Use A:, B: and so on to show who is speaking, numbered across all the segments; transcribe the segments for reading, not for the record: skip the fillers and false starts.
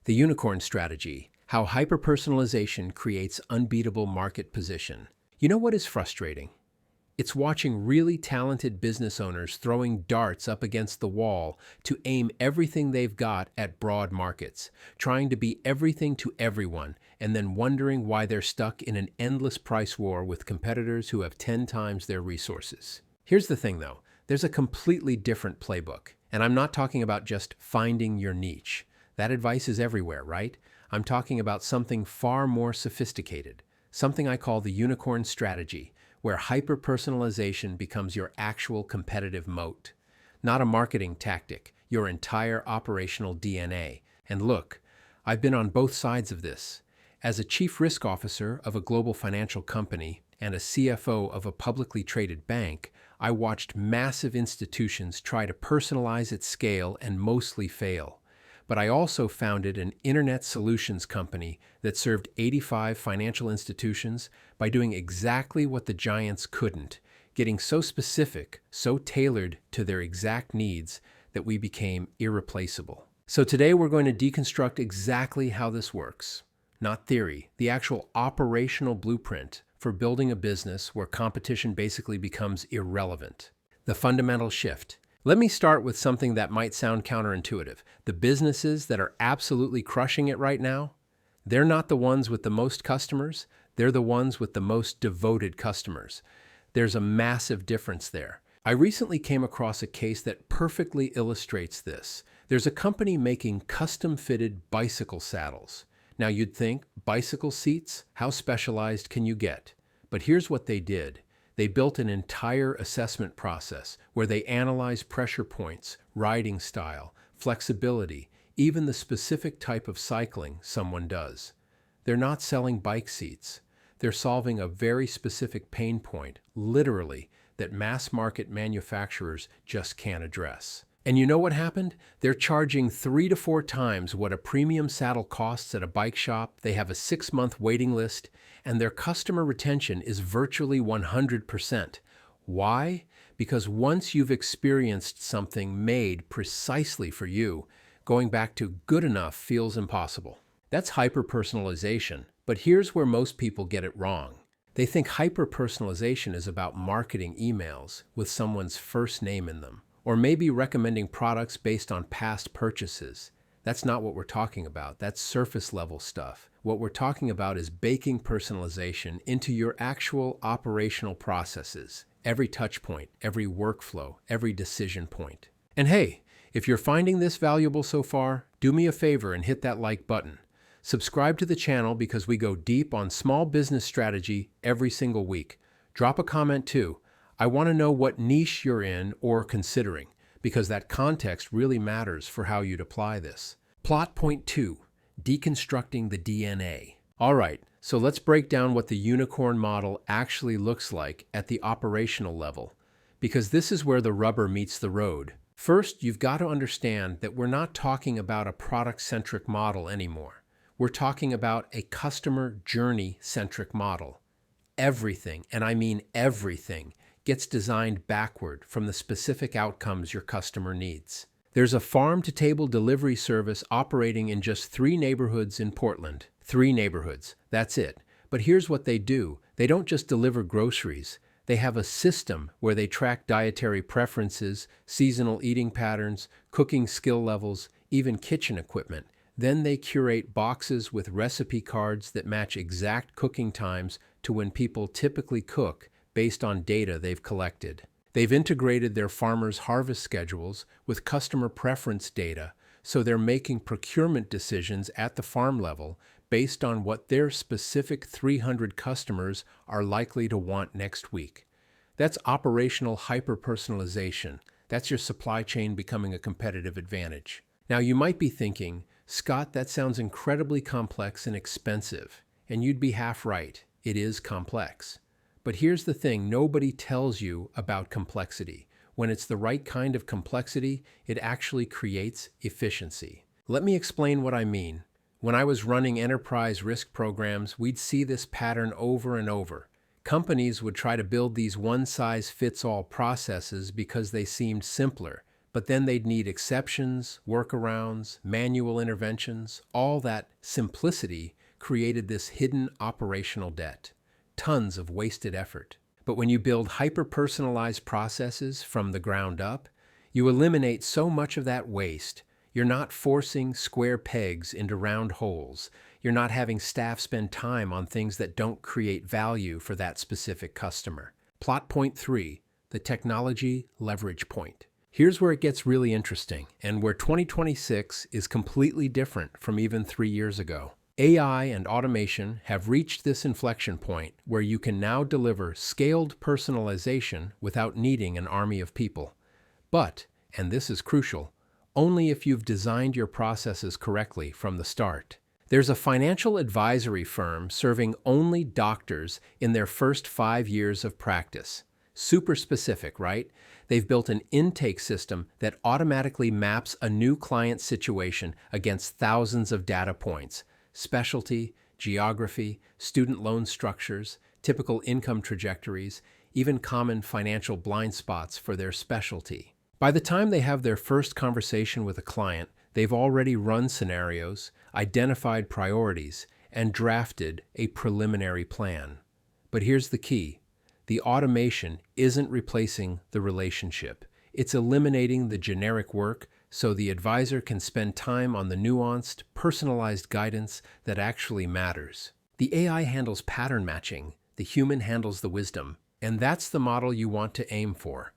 A: The Unicorn Strategy: How Hyperpersonalization Creates Unbeatable Market Position. You know what is frustrating? It's watching really talented business owners throwing darts up against the wall to aim everything they've got at broad markets, trying to be everything to everyone, and then wondering why they're stuck in an endless price war with competitors who have 10 times their resources. Here's the thing though, there's a completely different playbook. And I'm not talking about just finding your niche. That advice is everywhere, right? I'm talking about something far more sophisticated, something I call the Unicorn Strategy, where hyper-personalization becomes your actual competitive moat. Not a marketing tactic, your entire operational DNA. And look, I've been on both sides of this. As a chief risk officer of a global financial company and a CFO of a publicly traded bank, I watched massive institutions try to personalize at scale and mostly fail. But I also founded an internet solutions company that served 85 financial institutions by doing exactly what the giants couldn't, getting so specific, so tailored to their exact needs that we became irreplaceable. So today we're going to deconstruct exactly how this works. Not theory, the actual operational blueprint for building a business where competition basically becomes irrelevant. The fundamental shift. Let me start with something that might sound counterintuitive. The businesses that are absolutely crushing it right now, they're not the ones with the most customers, they're the ones with the most devoted customers. There's a massive difference there. I recently came across a case that perfectly illustrates this. There's a company making custom-fitted bicycle saddles. Now you'd think, bicycle seats? How specialized can you get? But here's what they did. They built an entire assessment process where they analyze pressure points, riding style, flexibility, even the specific type of cycling someone does. They're not selling bike seats. They're solving a very specific pain point, literally, that mass market manufacturers just can't address. And you know what happened? They're charging 3 to 4 times what a premium saddle costs at a bike shop. They have a 6-month waiting list, and their customer retention is virtually 100%. Why? Because once you've experienced something made precisely for you, going back to good enough feels impossible. That's hyper-personalization, but here's where most people get it wrong. They think hyper-personalization is about marketing emails with someone's first name in them, or maybe recommending products based on past purchases. That's not what we're talking about. That's surface level stuff. What we're talking about is baking personalization into your actual operational processes, every touch point, every workflow, every decision point. And hey, if you're finding this valuable so far, do me a favor and hit that like button. Subscribe to the channel because we go deep on small business strategy every single week. Drop a comment too. I want to know what niche you're in or considering, because that context really matters for how you'd apply this. Plot point 2, deconstructing the DNA. All right, so let's break down what the unicorn model actually looks like at the operational level, because this is where the rubber meets the road. First, you've got to understand that we're not talking about a product-centric model anymore. We're talking about a customer journey-centric model. Everything, and I mean everything, gets designed backward from the specific outcomes your customer needs. There's a farm-to-table delivery service operating in just 3 neighborhoods in Portland. 3 neighborhoods, that's it. But here's what they do. They don't just deliver groceries. They have a system where they track dietary preferences, seasonal eating patterns, cooking skill levels, even kitchen equipment. Then they curate boxes with recipe cards that match exact cooking times to when people typically cook based on data they've collected. They've integrated their farmers' harvest schedules with customer preference data, so they're making procurement decisions at the farm level based on what their specific 300 customers are likely to want next week. That's operational hyper-personalization. That's your supply chain becoming a competitive advantage. Now you might be thinking, Scott, that sounds incredibly complex and expensive. And you'd be half right. It is complex. But here's the thing, nobody tells you about complexity. When it's the right kind of complexity, it actually creates efficiency. Let me explain what I mean. When I was running enterprise risk programs, we'd see this pattern over and over. Companies would try to build these one-size-fits-all processes because they seemed simpler, But then they'd need exceptions, workarounds, manual interventions. All that simplicity created this hidden operational debt, tons of wasted effort. But when you build hyper-personalized processes from the ground up, you eliminate so much of that waste. You're not forcing square pegs into round holes. You're not having staff spend time on things that don't create value for that specific customer. Plot point 3, the technology leverage point. Here's where it gets really interesting, and where 2026 is completely different from even 3 years ago. AI and automation have reached this inflection point where you can now deliver scaled personalization without needing an army of people. But, and this is crucial, only if you've designed your processes correctly from the start. There's a financial advisory firm serving only doctors in their first 5 years of practice. Super specific, right? They've built an intake system that automatically maps a new client situation against thousands of data points: specialty, geography, student loan structures, typical income trajectories, even common financial blind spots for their specialty. By the time they have their first conversation with a client, they've already run scenarios, identified priorities, and drafted a preliminary plan. But here's the key. The automation isn't replacing the relationship. It's eliminating the generic work so the advisor can spend time on the nuanced, personalized guidance that actually matters. The AI handles pattern matching, the human handles the wisdom, and that's the model you want to aim for.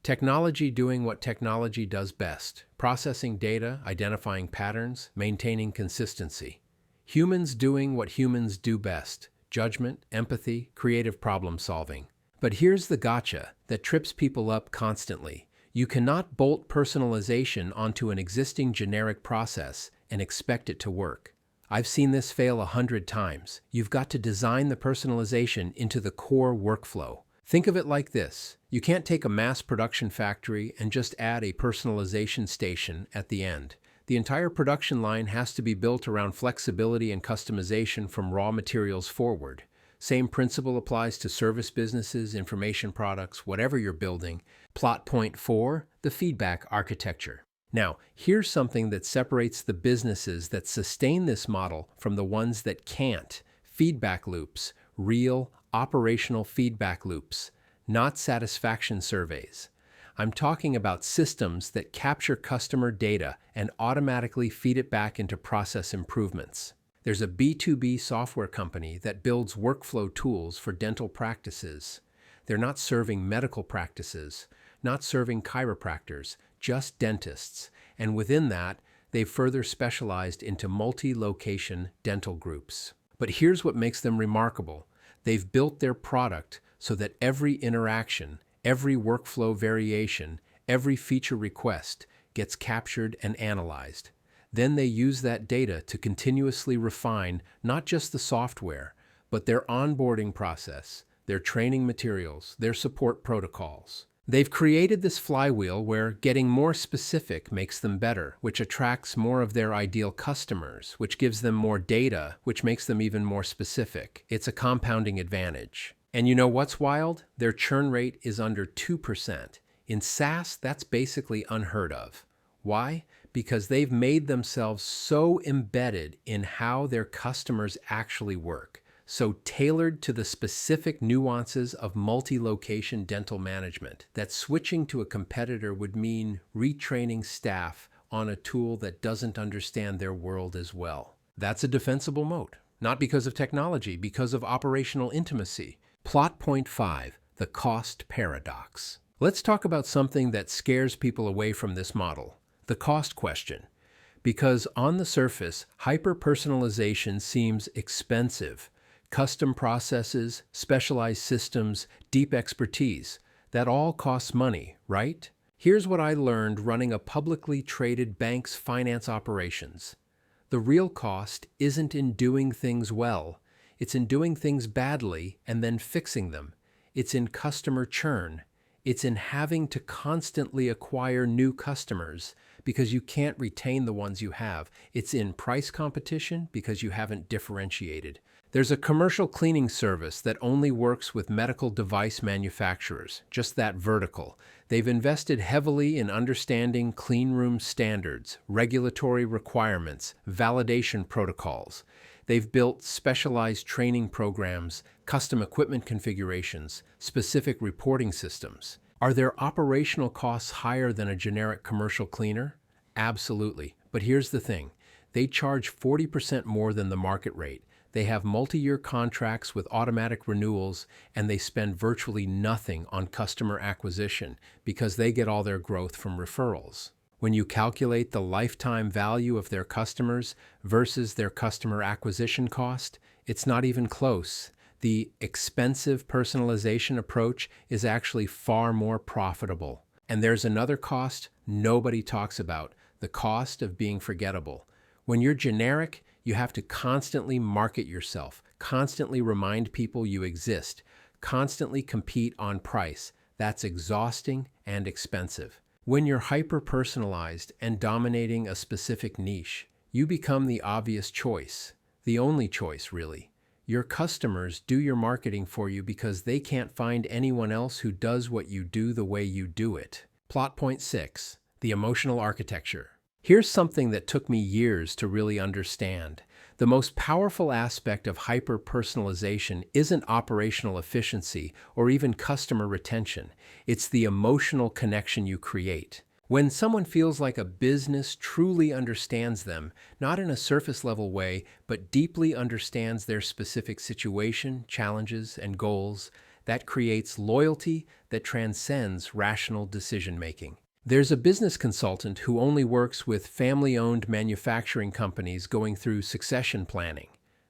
A: Technology doing what technology does best: processing data, identifying patterns, maintaining consistency. Humans doing what humans do best: judgment, empathy, creative problem solving. But here's the gotcha that trips people up constantly. You cannot bolt personalization onto an existing generic process and expect it to work. I've seen this fail 100 times. You've got to design the personalization into the core workflow. Think of it like this. You can't take a mass production factory and just add a personalization station at the end. The entire production line has to be built around flexibility and customization from raw materials forward. Same principle applies to service businesses, information products, whatever you're building. Plot point 4, the feedback architecture. Now, here's something that separates the businesses that sustain this model from the ones that can't. Feedback loops, real, operational feedback loops, not satisfaction surveys. I'm talking about systems that capture customer data and automatically feed it back into process improvements. There's a B2B software company that builds workflow tools for dental practices. They're not serving medical practices, not serving chiropractors, just dentists. And within that, they've further specialized into multi-location dental groups. But here's what makes them remarkable. They've built their product so that every interaction, every workflow variation, every feature request gets captured and analyzed. Then they use that data to continuously refine not just the software, but their onboarding process, their training materials, their support protocols. They've created this flywheel where getting more specific makes them better, which attracts more of their ideal customers, which gives them more data, which makes them even more specific. It's a compounding advantage. And you know what's wild? Their churn rate is under 2%. In SaaS, that's basically unheard of. Why? Because they've made themselves so embedded in how their customers actually work, so tailored to the specific nuances of multi-location dental management, that switching to a competitor would mean retraining staff on a tool that doesn't understand their world as well. That's a defensible moat, not because of technology, because of operational intimacy. Plot point 5, the cost paradox. Let's talk about something that scares people away from this model. The cost question. Because on the surface, hyper-personalization seems expensive. Custom processes, specialized systems, deep expertise, that all costs money, right? Here's what I learned running a publicly traded bank's finance operations. The real cost isn't in doing things well. It's in doing things badly and then fixing them. It's in customer churn. It's in having to constantly acquire new customers, because you can't retain the ones you have. It's in price competition because you haven't differentiated. There's a commercial cleaning service that only works with medical device manufacturers, just that vertical. They've invested heavily in understanding clean room standards, regulatory requirements, validation protocols. They've built specialized training programs, custom equipment configurations, specific reporting systems. Are their operational costs higher than a generic commercial cleaner? Absolutely. But here's the thing. They charge 40% more than the market rate. They have multi-year contracts with automatic renewals, and they spend virtually nothing on customer acquisition because they get all their growth from referrals. When you calculate the lifetime value of their customers versus their customer acquisition cost, it's not even close. The expensive personalization approach is actually far more profitable. And there's another cost nobody talks about, the cost of being forgettable. When you're generic, you have to constantly market yourself, constantly remind people you exist, constantly compete on price. That's exhausting and expensive. When you're hyper-personalized and dominating a specific niche, you become the obvious choice, the only choice, really. Your customers do your marketing for you because they can't find anyone else who does what you do the way you do it. Plot point 6, the emotional architecture. Here's something that took me years to really understand. The most powerful aspect of hyper-personalization isn't operational efficiency or even customer retention. It's the emotional connection you create. When someone feels like a business truly understands them, not in a surface-level way, but deeply understands their specific situation, challenges, and goals, that creates loyalty that transcends rational decision-making. There's a business consultant who only works with family-owned manufacturing companies going through succession planning.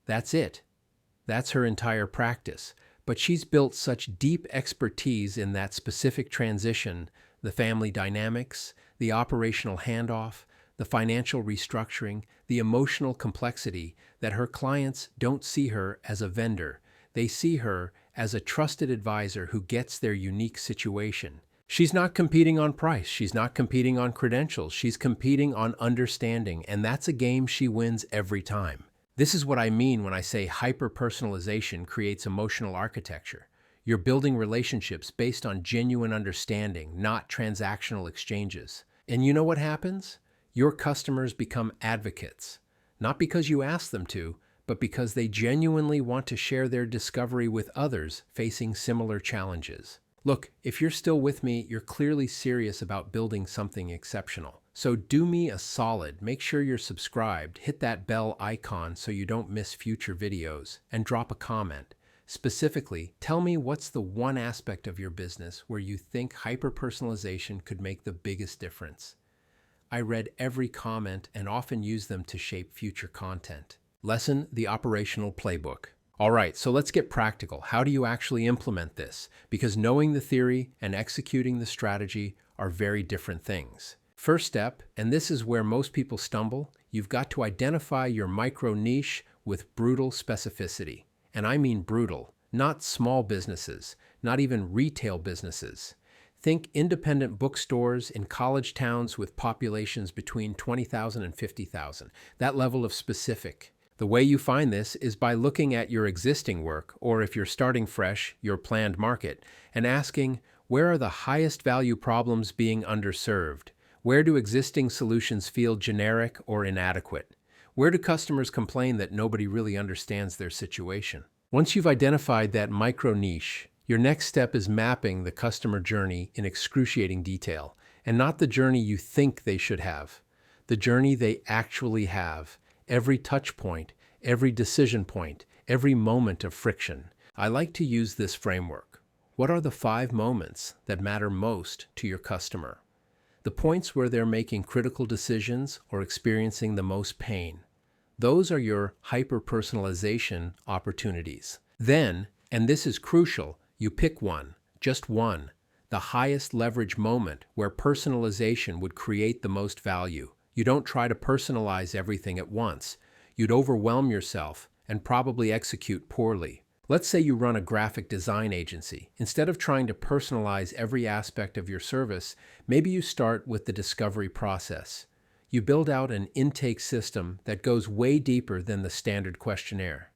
A: That's it. That's her entire practice. But she's built such deep expertise in that specific transition, the family dynamics, the operational handoff, the financial restructuring, the emotional complexity, that her clients don't see her as a vendor. They see her as a trusted advisor who gets their unique situation. She's not competing on price. She's not competing on credentials. She's competing on understanding, and that's a game she wins every time. This is what I mean when I say hyper-personalization creates emotional architecture. You're building relationships based on genuine understanding, not transactional exchanges. And you know what happens? Your customers become advocates, not because you ask them to, but because they genuinely want to share their discovery with others facing similar challenges. Look, if you're still with me, you're clearly serious about building something exceptional. So do me a solid, make sure you're subscribed, hit that bell icon so you don't miss future videos, and drop a comment. Specifically, tell me what's the one aspect of your business where you think hyper-personalization could make the biggest difference. I read every comment and often use them to shape future content. Lesson: the operational playbook. All right, so let's get practical. How do you actually implement this? Because knowing the theory and executing the strategy are very different things. First step, and this is where most people stumble, you've got to identify your micro niche with brutal specificity. And I mean brutal, not small businesses, not even retail businesses. Think independent bookstores in college towns with populations between 20,000 and 50,000. That level of specific. The way you find this is by looking at your existing work, or if you're starting fresh, your planned market, and asking, where are the highest value problems being underserved? Where do existing solutions feel generic or inadequate? Where do customers complain that nobody really understands their situation? Once you've identified that micro niche, your next step is mapping the customer journey in excruciating detail, and not the journey you think they should have, the journey they actually have. Every touch point, every decision point, every moment of friction. I like to use this framework. What are the 5 moments that matter most to your customer? The points where they're making critical decisions or experiencing the most pain. Those are your hyper-personalization opportunities. Then, and this is crucial, you pick one, just one, the highest leverage moment where personalization would create the most value. You don't try to personalize everything at once. You'd overwhelm yourself and probably execute poorly. Let's say you run a graphic design agency. Instead of trying to personalize every aspect of your service, maybe you start with the discovery process. You build out an intake system that goes way deeper than the standard questionnaire.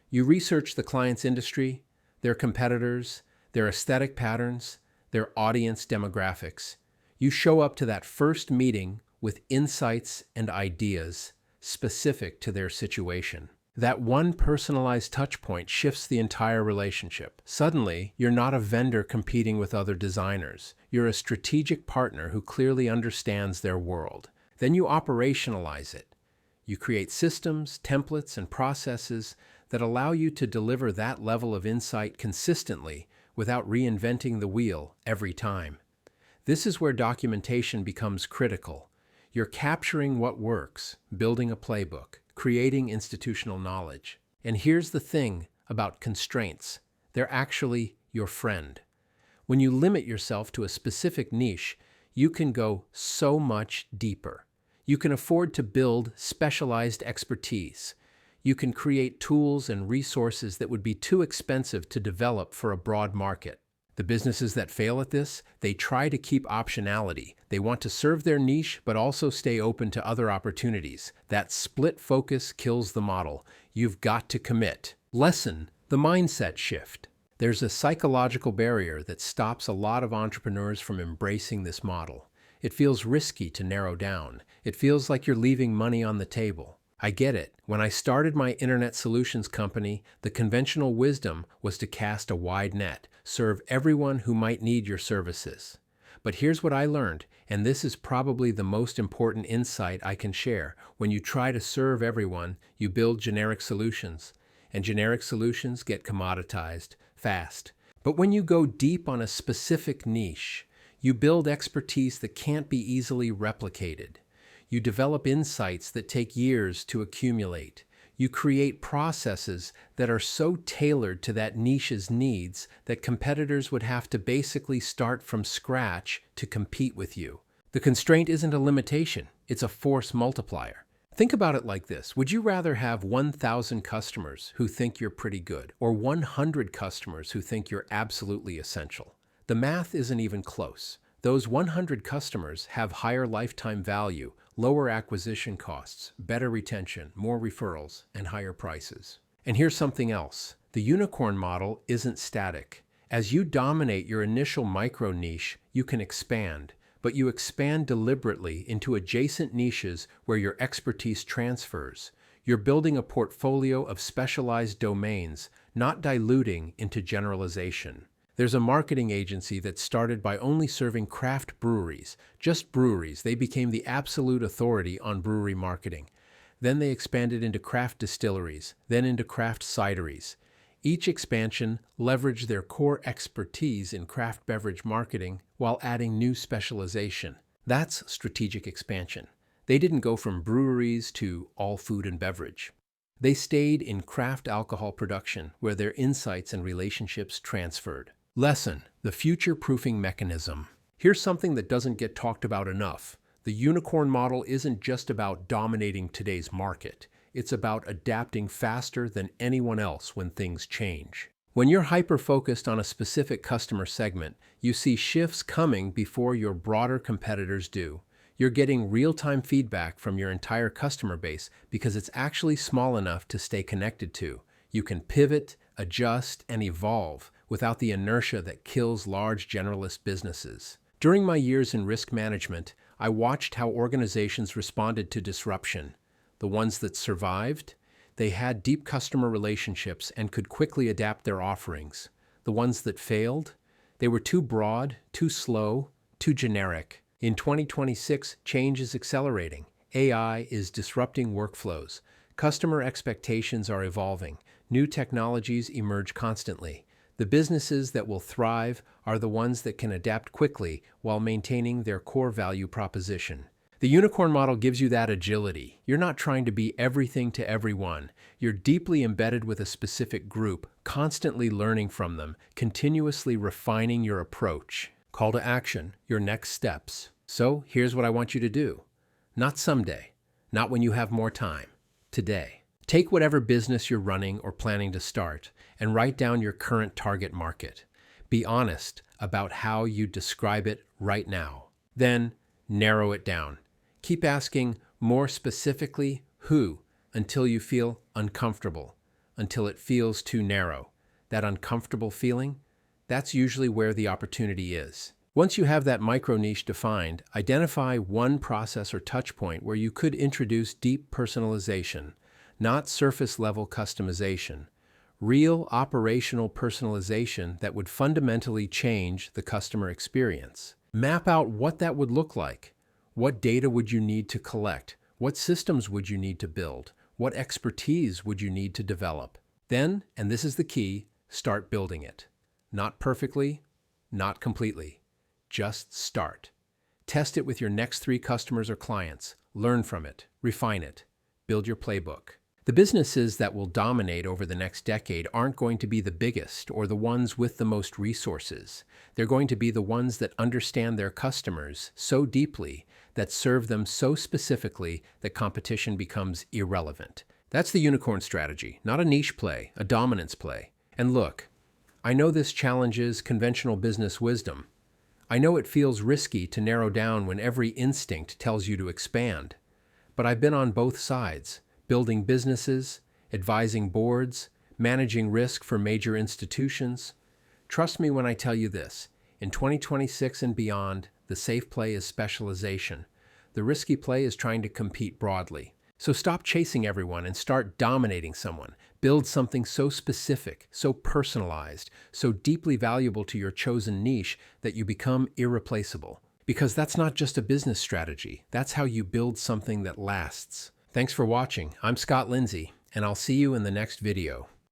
A: You research the client's industry, their competitors, their aesthetic patterns, their audience demographics. You show up to that first meeting with insights and ideas specific to their situation. That one personalized touchpoint shifts the entire relationship. Suddenly, you're not a vendor competing with other designers. You're a strategic partner who clearly understands their world. Then you operationalize it. You create systems, templates, and processes that allow you to deliver that level of insight consistently without reinventing the wheel every time. This is where documentation becomes critical. You're capturing what works, building a playbook, creating institutional knowledge. And here's the thing about constraints. They're actually your friend. When you limit yourself to a specific niche, you can go so much deeper. You can afford to build specialized expertise. You can create tools and resources that would be too expensive to develop for a broad market. The businesses that fail at this, they try to keep optionality. They want to serve their niche, but also stay open to other opportunities. That split focus kills the model. You've got to commit. Lesson: the mindset shift. There's a psychological barrier that stops a lot of entrepreneurs from embracing this model. It feels risky to narrow down. It feels like you're leaving money on the table. I get it. When I started my internet solutions company, the conventional wisdom was to cast a wide net, serve everyone who might need your services. But here's what I learned, and this is probably the most important insight I can share. When you try to serve everyone, you build generic solutions, and generic solutions get commoditized fast. But when you go deep on a specific niche, you build expertise that can't be easily replicated. You develop insights that take years to accumulate. You create processes that are so tailored to that niche's needs that competitors would have to basically start from scratch to compete with you. The constraint isn't a limitation, it's a force multiplier. Think about it like this. Would you rather have 1,000 customers who think you're pretty good, or 100 customers who think you're absolutely essential? The math isn't even close. Those 100 customers have higher lifetime value, lower acquisition costs, better retention, more referrals, and higher prices. And here's something else. The unicorn model isn't static. As you dominate your initial micro niche, you can expand, but you expand deliberately into adjacent niches where your expertise transfers. You're building a portfolio of specialized domains, not diluting into generalization. There's a marketing agency that started by only serving craft breweries, just breweries. They became the absolute authority on brewery marketing. Then they expanded into craft distilleries, then into craft cideries. Each expansion leveraged their core expertise in craft beverage marketing while adding new specialization. That's strategic expansion. They didn't go from breweries to all food and beverage. They stayed in craft alcohol production, where their insights and relationships transferred. Lesson: the future-proofing mechanism. Here's something that doesn't get talked about enough. The unicorn model isn't just about dominating today's market. It's about adapting faster than anyone else when things change. When you're hyper-focused on a specific customer segment, you see shifts coming before your broader competitors do. You're getting real-time feedback from your entire customer base because it's actually small enough to stay connected to. You can pivot, adjust, and evolve without the inertia that kills large generalist businesses. During my years in risk management, I watched how organizations responded to disruption. The ones that survived, they had deep customer relationships and could quickly adapt their offerings. The ones that failed, they were too broad, too slow, too generic. In 2026, change is accelerating. AI is disrupting workflows. Customer expectations are evolving. New technologies emerge constantly. The businesses that will thrive are the ones that can adapt quickly while maintaining their core value proposition. The unicorn model gives you that agility. You're not trying to be everything to everyone. You're deeply embedded with a specific group, constantly learning from them, continuously refining your approach. Call to action, your next steps. So here's what I want you to do. Not someday, not when you have more time. Today. Take whatever business you're running or planning to start and write down your current target market. Be honest about how you describe it right now. Then narrow it down. Keep asking more specifically who until you feel uncomfortable, until it feels too narrow. That uncomfortable feeling, that's usually where the opportunity is. Once you have that micro niche defined, identify one process or touch point where you could introduce deep personalization, not surface level customization, real operational personalization that would fundamentally change the customer experience. Map out what that would look like. What data would you need to collect? What systems would you need to build? What expertise would you need to develop? Then, and this is the key, start building it. Not perfectly, not completely. Just start. Test it with your next 3 customers or clients. Learn from it. Refine it. Build your playbook. The businesses that will dominate over the next decade aren't going to be the biggest or the ones with the most resources. They're going to be the ones that understand their customers so deeply, that serve them so specifically that competition becomes irrelevant. That's the unicorn strategy, not a niche play, a dominance play. And look, I know this challenges conventional business wisdom. I know it feels risky to narrow down when every instinct tells you to expand. But I've been on both sides, building businesses, advising boards, managing risk for major institutions. Trust me when I tell you this, in 2026 and beyond, the safe play is specialization. The risky play is trying to compete broadly. So stop chasing everyone and start dominating someone. Build something so specific, so personalized, so deeply valuable to your chosen niche that you become irreplaceable. Because that's not just a business strategy. That's how you build something that lasts. Thanks for watching. I'm Scott Lindsay, and I'll see you in the next video.